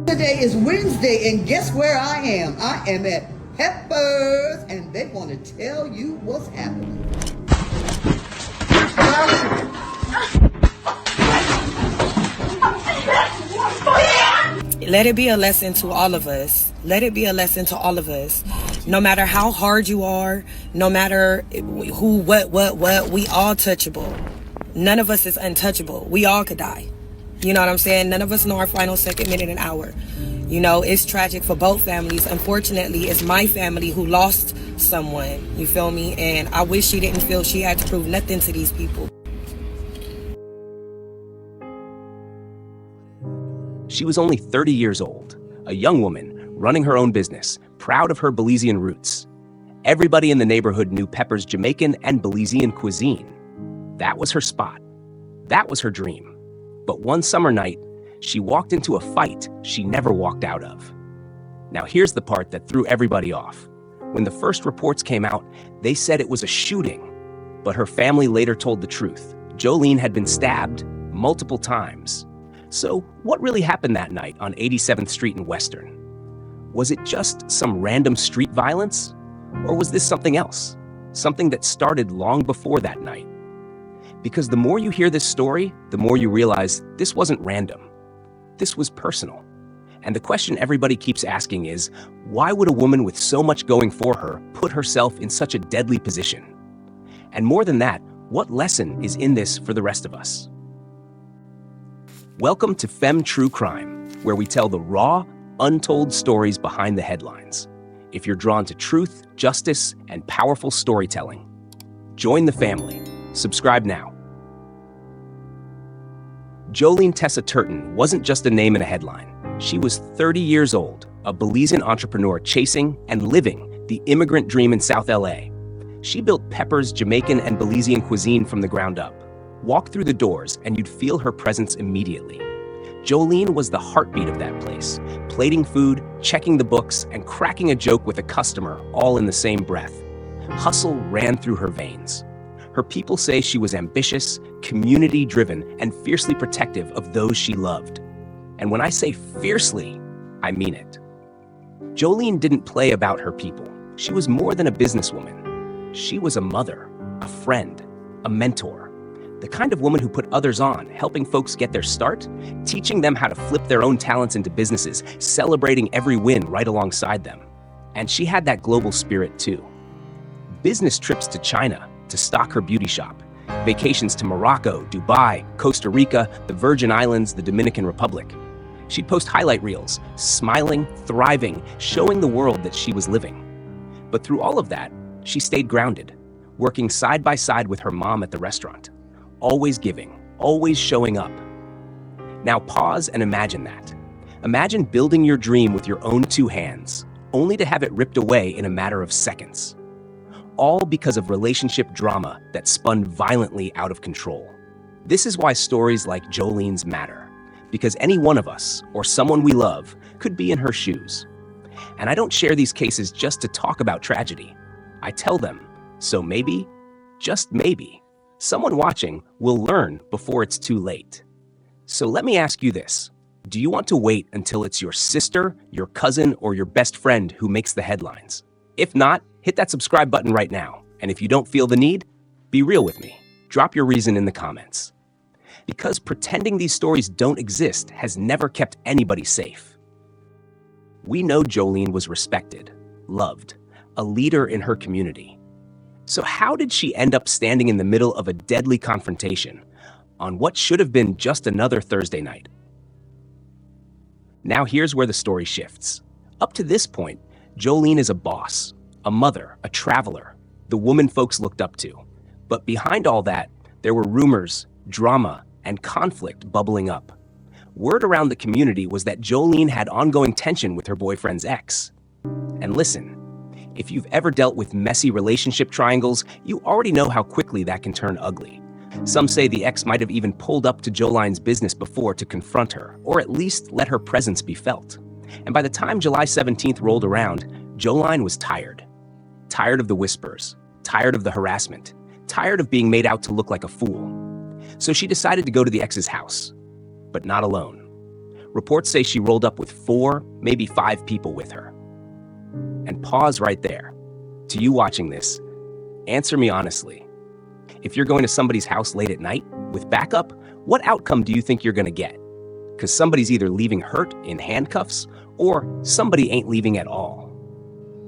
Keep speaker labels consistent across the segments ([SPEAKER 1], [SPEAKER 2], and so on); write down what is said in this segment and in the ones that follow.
[SPEAKER 1] Today is Wednesday, and guess where I am? I am at Peppers, and they want to tell you what's happening.
[SPEAKER 2] Let it be a lesson to all of us. Let it be a lesson to all of us. No matter how hard you are, no matter who, what, we all touchable. None of us is untouchable. We all could die. You know what I'm saying? None of us know our final second, minute, and hour. You know, it's tragic for both families. Unfortunately, it's my family who lost someone. You feel me? And I wish she didn't feel she had to prove nothing to these people.
[SPEAKER 3] She was only 30 years old, a young woman running her own business, proud of her Belizean roots. Everybody in the neighborhood knew Pepper's Jamaican and Belizean cuisine. That was her spot. That was her dream. But one summer night, she walked into a fight she never walked out of. Now here's the part that threw everybody off. When the first reports came out, they said it was a shooting. But her family later told the truth. Joeline had been stabbed multiple times. So what really happened that night on 87th Street in Western? Was it just some random street violence? Or was this something else? Something that started long before that night? Because the more you hear this story, the more you realize this wasn't random. This was personal. And the question everybody keeps asking is, why would a woman with so much going for her put herself in such a deadly position? And more than that, what lesson is in this for the rest of us? Welcome to Femme True Crime, where we tell the raw, untold stories behind the headlines. If you're drawn to truth, justice, and powerful storytelling, join the family. Subscribe now. Joeline Tessa Turton wasn't just a name in a headline. She was 30 years old, a Belizean entrepreneur chasing and living the immigrant dream in South LA. She built Pepper's Jamaican and Belizean cuisine from the ground up. Walk through the doors and you'd feel her presence immediately. Joeline was the heartbeat of that place, plating food, checking the books, and cracking a joke with a customer all in the same breath. Hustle ran through her veins. Her people say she was ambitious, community-driven, and fiercely protective of those she loved. And when I say fiercely, I mean it. Joeline didn't play about her people. She was more than a businesswoman. She was a mother, a friend, a mentor. The kind of woman who put others on, helping folks get their start, teaching them how to flip their own talents into businesses, celebrating every win right alongside them. And she had that global spirit too. Business trips to China to stock her beauty shop, vacations to Morocco, Dubai, Costa Rica, the Virgin Islands, the Dominican Republic. She'd post highlight reels, smiling, thriving, showing the world that she was living. But through all of that, she stayed grounded, working side by side with her mom at the restaurant. Always giving, always showing up. Now pause and imagine that. Imagine building your dream with your own two hands, only to have it ripped away in a matter of seconds. All because of relationship drama that spun violently out of control. This is why stories like Joeline's matter, because any one of us, or someone we love, could be in her shoes. And I don't share these cases just to talk about tragedy. I tell them, so maybe, just maybe, someone watching will learn before it's too late. So let me ask you this. Do you want to wait until it's your sister, your cousin, or your best friend who makes the headlines? If not, hit that subscribe button right now. And if you don't feel the need, be real with me. Drop your reason in the comments. Because pretending these stories don't exist has never kept anybody safe. We know Joeline was respected, loved, a leader in her community. So how did she end up standing in the middle of a deadly confrontation on what should have been just another Thursday night? Now here's where the story shifts. Up to this point, Joeline is a boss, a mother, a traveler, the woman folks looked up to. But behind all that, there were rumors, drama, and conflict bubbling up. Word around the community was that Joeline had ongoing tension with her boyfriend's ex. And listen, if you've ever dealt with messy relationship triangles, you already know how quickly that can turn ugly. Some say the ex might have even pulled up to Joeline's business before to confront her, or at least let her presence be felt. And by the time July 17th rolled around, Joeline was tired. Tired of the whispers, tired of the harassment, tired of being made out to look like a fool. So she decided to go to the ex's house, but not alone. Reports say she rolled up with 4, maybe 5 people with her. And pause right there. To you watching this, answer me honestly. If you're going to somebody's house late at night with backup, what outcome do you think you're going to get? Because somebody's either leaving hurt in handcuffs or somebody ain't leaving at all.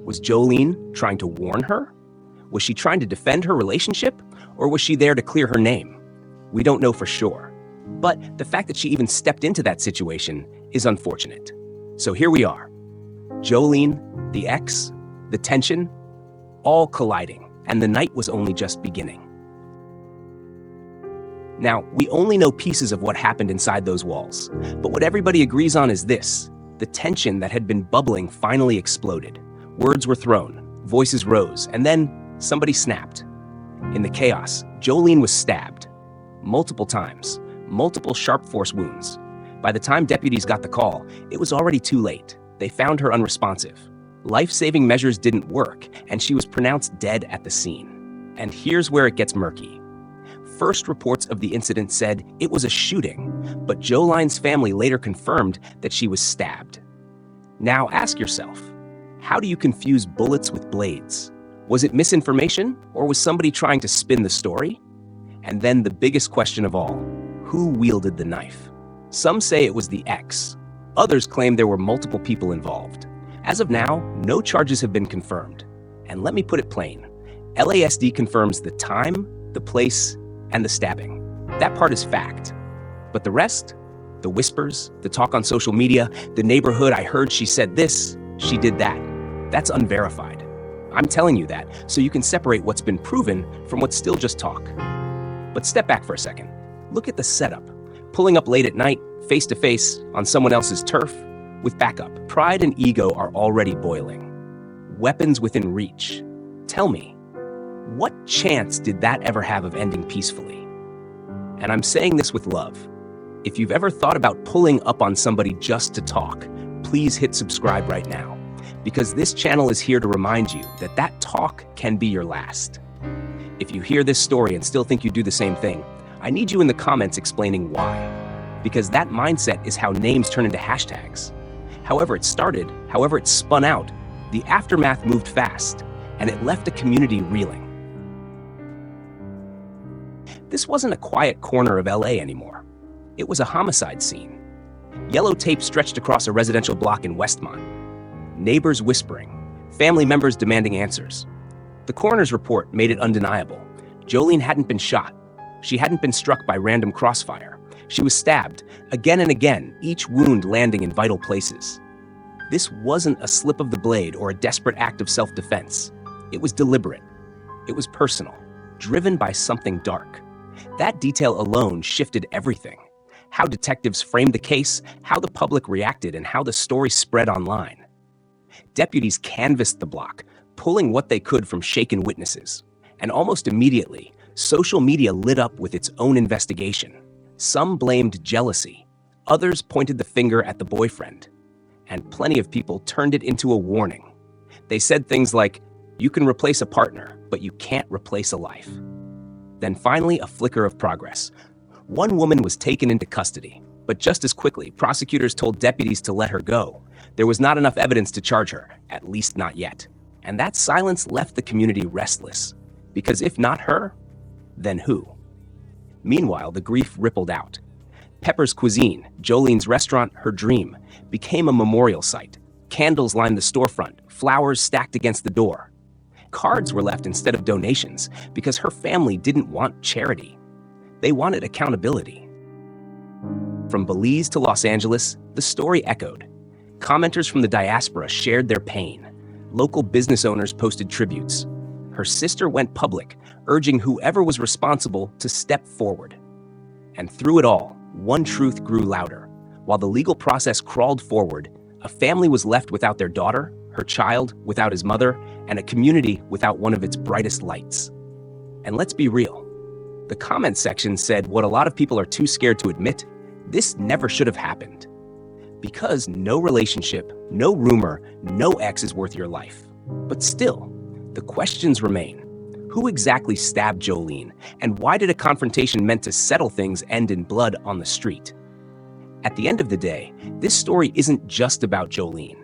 [SPEAKER 3] Was Joeline trying to warn her? Was she trying to defend her relationship? Or was she there to clear her name? We don't know for sure. But the fact that she even stepped into that situation is unfortunate. So here we are. Joeline, the ex, the tension, all colliding, and the night was only just beginning. Now, we only know pieces of what happened inside those walls, but what everybody agrees on is this: the tension that had been bubbling finally exploded. Words were thrown, voices rose, and then somebody snapped. In the chaos, Joeline was stabbed. Multiple times, multiple sharp force wounds. By the time deputies got the call, it was already too late. They found her unresponsive. Life-saving measures didn't work, and she was pronounced dead at the scene. And here's where it gets murky. First reports of the incident said it was a shooting, but Joeline's family later confirmed that she was stabbed. Now ask yourself, how do you confuse bullets with blades? Was it misinformation, or was somebody trying to spin the story? And then the biggest question of all, who wielded the knife? Some say it was the ex. Others claim there were multiple people involved. As of now, no charges have been confirmed. And let me put it plain, LASD confirms the time, the place, and the stabbing. That part is fact. But the rest, the whispers, the talk on social media, the neighborhood, I heard she said this, she did that, that's unverified. I'm telling you that so you can separate what's been proven from what's still just talk. But step back for a second. Look at the setup. Pulling up late at night, face to face, on someone else's turf, with backup. Pride and ego are already boiling. Weapons within reach. Tell me, what chance did that ever have of ending peacefully? And I'm saying this with love. If you've ever thought about pulling up on somebody just to talk, please hit subscribe right now, because this channel is here to remind you that that talk can be your last. If you hear this story and still think you do the same thing, I need you in the comments explaining why. Because that mindset is how names turn into hashtags. However it started, however it spun out, the aftermath moved fast, and it left a community reeling. This wasn't a quiet corner of LA anymore. It was a homicide scene. Yellow tape stretched across a residential block in Westmont. Neighbors whispering, family members demanding answers. The coroner's report made it undeniable. Joeline hadn't been shot. She hadn't been struck by random crossfire. She was stabbed again and again, each wound landing in vital places. This wasn't a slip of the blade or a desperate act of self-defense. It was deliberate. It was personal, driven by something dark. That detail alone shifted everything. How detectives framed the case, how the public reacted, and how the story spread online. Deputies canvassed the block, pulling what they could from shaken witnesses. And almost immediately, social media lit up with its own investigation. Some blamed jealousy. Others pointed the finger at the boyfriend. And plenty of people turned it into a warning. They said things like, "You can replace a partner, but you can't replace a life." Then finally, a flicker of progress. One woman was taken into custody, but just as quickly, prosecutors told deputies to let her go. There was not enough evidence to charge her, at least not yet. And that silence left the community restless. Because if not her, then who? Meanwhile, the grief rippled out. Pepper's Cuisine, Joline's restaurant, her dream, became a memorial site. Candles lined the storefront, flowers stacked against the door. Cards were left instead of donations because her family didn't want charity. They wanted accountability. From Belize to Los Angeles, the story echoed. Commenters from the diaspora shared their pain. Local business owners posted tributes. Her sister went public, urging whoever was responsible to step forward. And through it all, one truth grew louder. While the legal process crawled forward, a family was left without their daughter, her child without his mother, and a community without one of its brightest lights. And let's be real. The comment section said what a lot of people are too scared to admit: this never should have happened. Because no relationship, no rumor, no ex is worth your life. But still, the questions remain. Who exactly stabbed Joeline, and why did a confrontation meant to settle things end in blood on the street? At the end of the day, this story isn't just about Joeline.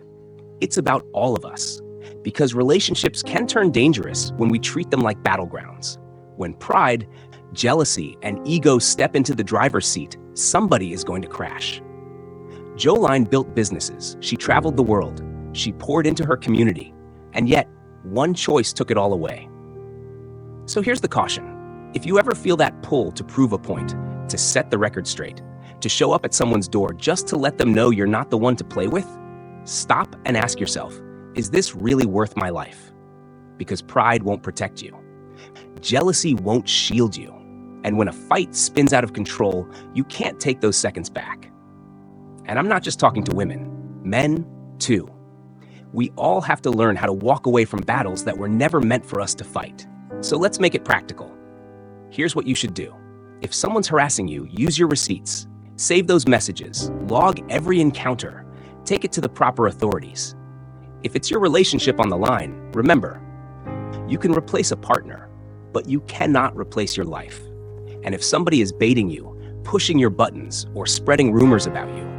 [SPEAKER 3] It's about all of us. Because relationships can turn dangerous when we treat them like battlegrounds. When pride, jealousy, and ego step into the driver's seat, somebody is going to crash. Joeline built businesses. She traveled the world. She poured into her community. And yet, one choice took it all away. So here's the caution. If you ever feel that pull to prove a point, to set the record straight, to show up at someone's door just to let them know you're not the one to play with, stop and ask yourself, is this really worth my life? Because pride won't protect you. Jealousy won't shield you. And when a fight spins out of control, you can't take those seconds back. And I'm not just talking to women, men too. We all have to learn how to walk away from battles that were never meant for us to fight. So let's make it practical. Here's what you should do. If someone's harassing you, use your receipts. Save those messages. Log every encounter. Take it to the proper authorities. If it's your relationship on the line, remember, you can replace a partner, but you cannot replace your life. And if somebody is baiting you, pushing your buttons, or spreading rumors about you,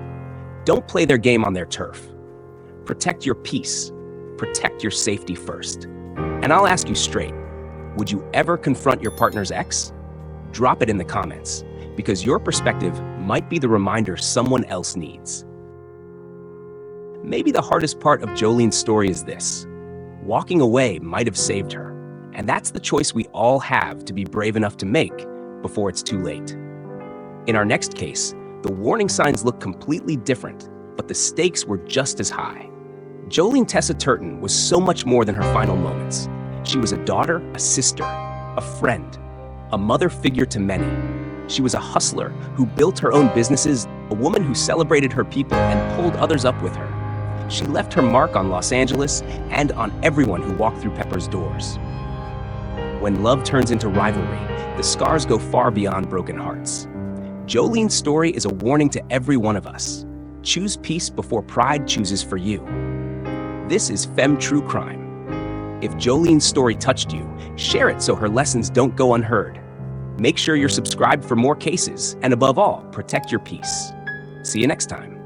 [SPEAKER 3] don't play their game on their turf. Protect your peace. Protect your safety first. And I'll ask you straight, would you ever confront your partner's ex? Drop it in the comments, because your perspective might be the reminder someone else needs. Maybe the hardest part of Jolene's story is this. Walking away might have saved her, and that's the choice we all have to be brave enough to make before it's too late. In our next case, the warning signs look completely different, but the stakes were just as high. Joeline Tessa Turton was so much more than her final moments. She was a daughter, a sister, a friend, a mother figure to many. She was a hustler who built her own businesses, a woman who celebrated her people and pulled others up with her. She left her mark on Los Angeles and on everyone who walked through Pepper's doors. When love turns into rivalry, the scars go far beyond broken hearts. Jolene's story is a warning to every one of us. Choose peace before pride chooses for you. This is Femme True Crime. If Jolene's story touched you, share it so her lessons don't go unheard. Make sure you're subscribed for more cases, and above all, protect your peace. See you next time.